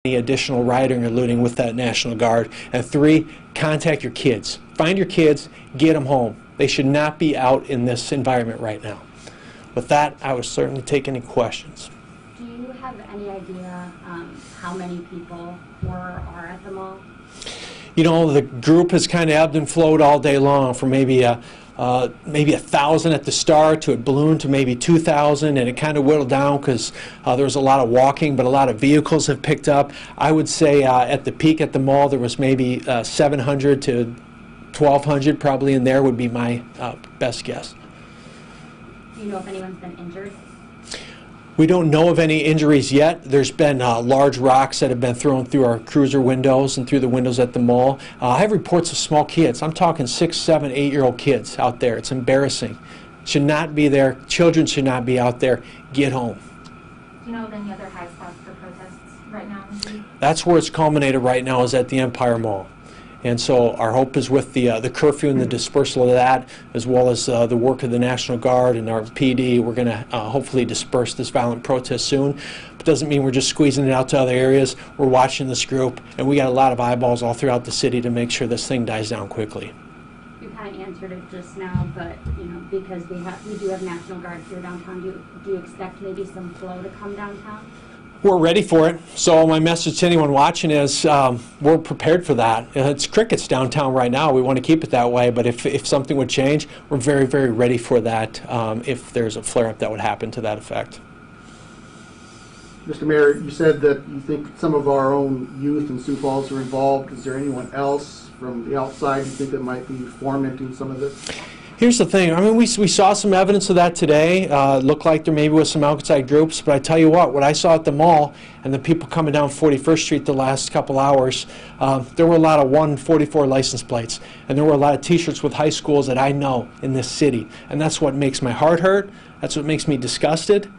any additional rioting or looting with that National Guard. And 3, contact your kids. Find your kids, get them home. They should not be out in this environment right now. With that, I would certainly take any questions. Do you have any idea how many people were or are at the mall? You know, the group has kind of ebbed and flowed all day long from maybe 1,000 at the start to it ballooned to maybe 2,000, and it kind of whittled down because there was a lot of walking, but a lot of vehicles have picked up. I would say at the peak at the mall there was maybe 700 to 1,200 probably in there would be my best guess. Do you know if anyone's been injured? We don't know of any injuries yet. There's been large rocks that have been thrown through our cruiser windows and through the windows at the mall. I have reports of small kids. I'm talking 6, 7, 8-year-old kids out there. It's embarrassing. Should not be there. Children should not be out there. Get home. Do you know of any other high spots for protests right now? That's where it's culminated right now, is at the Empire Mall. And so our hope is with the curfew and the dispersal of that, as well as the work of the National Guard and our PD, we're going to hopefully disperse this violent protest soon. But doesn't mean we're just squeezing it out to other areas. We're watching this group, and we got a lot of eyeballs all throughout the city to make sure this thing dies down quickly. You kind of answered it just now, but you know, because we do have National Guard here downtown, do you expect maybe some flow to come downtown? We're ready for it. So my message to anyone watching is we're prepared for that. It's crickets downtown right now. We want to keep it that way, but if something would change, we're very, very ready for that if there's a flare-up that would happen to that effect. Mr. Mayor, you said that you think some of our own youth in Sioux Falls are involved. Is there anyone else from the outside you think that might be fomenting some of this? Here's the thing. I mean, we saw some evidence of that today. Looked like there maybe was some outside groups, but I tell you what I saw at the mall and the people coming down 41st Street the last couple hours, there were a lot of 144 license plates, and there were a lot of T-shirts with high schools that I know in this city, and that's what makes my heart hurt. That's what makes me disgusted,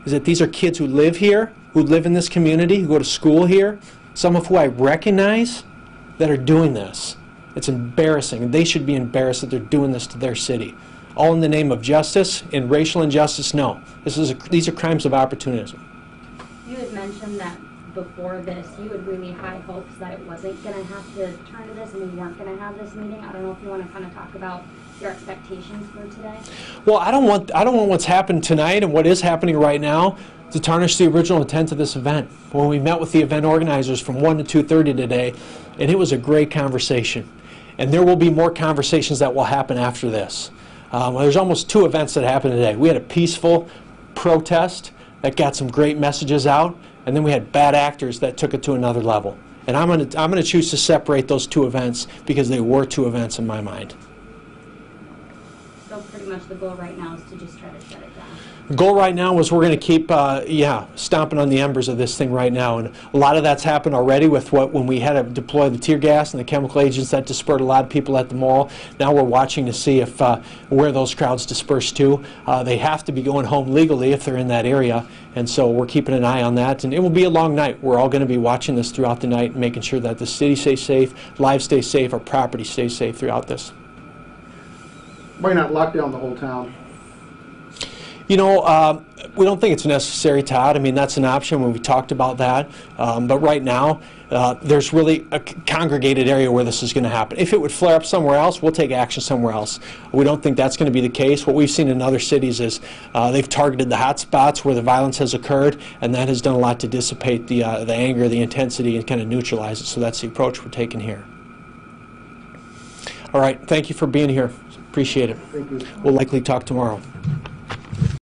is that these are kids who live here, who live in this community, who go to school here, some of who I recognize, that are doing this. It's embarrassing, and they should be embarrassed that they're doing this to their city. All in the name of justice and racial injustice? No. These are crimes of opportunism. You had mentioned that before this, you had really high hopes that it wasn't going to have to turn to this and we weren't going to have this meeting. I don't know if you want to kind of talk about your expectations for today. Well, I don't want what's happened tonight and what is happening right now to tarnish the original intent of this event. When we met with the event organizers from 1 to 2:30 today, and it was a great conversation. And there will be more conversations that will happen after this. There's almost 2 events that happened today. We had a peaceful protest that got some great messages out, and then we had bad actors that took it to another level. And I'm going to choose to separate those 2 events because they were 2 events in my mind. So pretty much the goal right now is to just try to shut it down. The goal right now is we're going to keep, stomping on the embers of this thing right now. And a lot of that's happened already with when we had to deploy the tear gas and the chemical agents that dispersed a lot of people at the mall. Now we're watching to see if where those crowds disperse to. They have to be going home legally if they're in that area. And so we're keeping an eye on that. And it will be a long night. We're all going to be watching this throughout the night and making sure that the city stays safe, lives stay safe, our property stays safe throughout this. Why not lock down the whole town? You know, we don't think it's necessary, Todd. I mean, that's an option when we talked about that. But right now, there's really a congregated area where this is going to happen. If it would flare up somewhere else, we'll take action somewhere else. We don't think that's going to be the case. What we've seen in other cities is they've targeted the hot spots where the violence has occurred, and that has done a lot to dissipate the anger, the intensity, and kind of neutralize it. So that's the approach we're taking here. All right. Thank you for being here. Appreciate it. Thank you. We'll likely talk tomorrow.